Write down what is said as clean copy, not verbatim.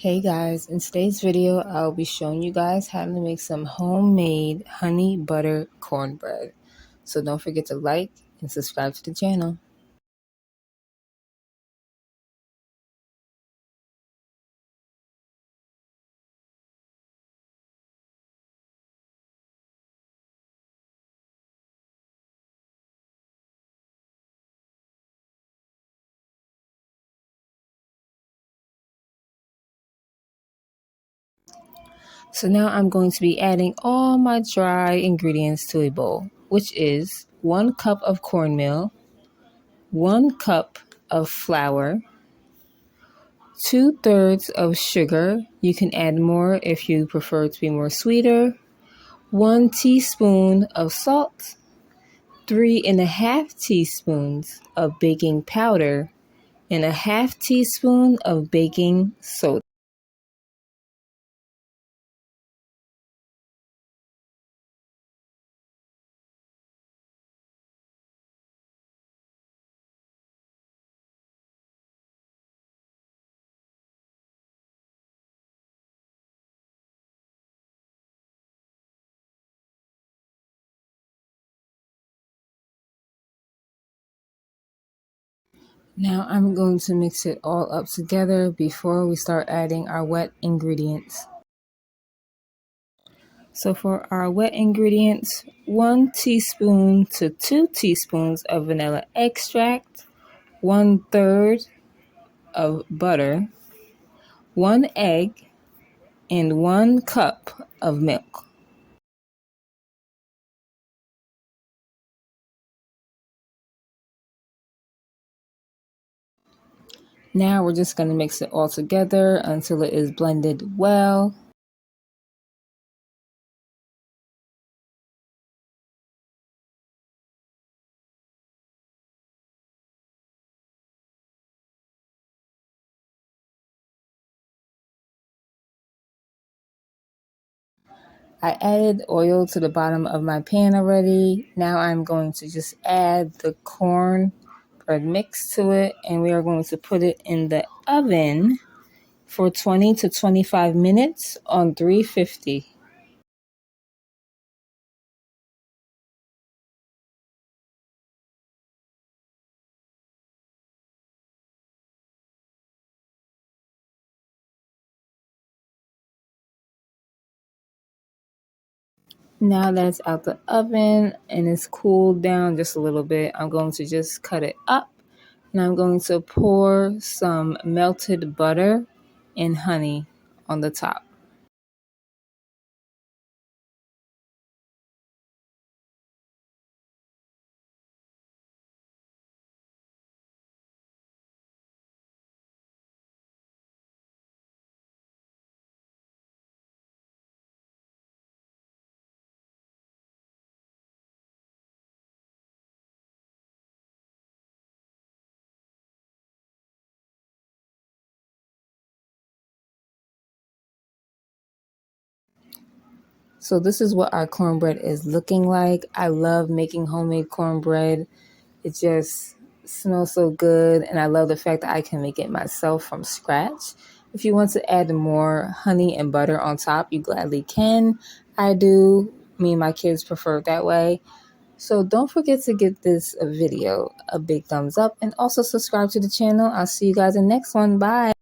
Hey guys, in today's video, I'll be showing you guys how to make some homemade honey butter cornbread. So don't forget to like and subscribe to the channel. So now I'm going to be adding all my dry ingredients to a bowl, which is 1 cup of cornmeal, 1 cup of flour, 2/3 of sugar. You can add more if you prefer it to be more sweeter, 1 teaspoon of salt, 3.5 teaspoons of baking powder, and 1/2 teaspoon of baking soda. Now I'm going to mix it all up together before we start adding our wet ingredients. So for our wet ingredients, 1 teaspoon to 2 teaspoons of vanilla extract, 1/3 of butter, 1 egg, and 1 cup of milk. Now we're just going to mix it all together until it is blended well. I added oil to the bottom of my pan already. Now I'm going to just add the cornbread mix to it, and we are going to put it in the oven for 20 to 25 minutes on 350. Now that it's out the oven and it's cooled down just a little bit, I'm going to just cut it up, and I'm going to pour some melted butter and honey on the top. So this is what our cornbread is looking like. I love making homemade cornbread. It just smells so good, and I love the fact that I can make it myself from scratch. If you want to add more honey and butter on top, you gladly can. I do. Me and my kids prefer it that way. So don't forget to give this video a big thumbs up and also subscribe to the channel. I'll see you guys in the next one. Bye.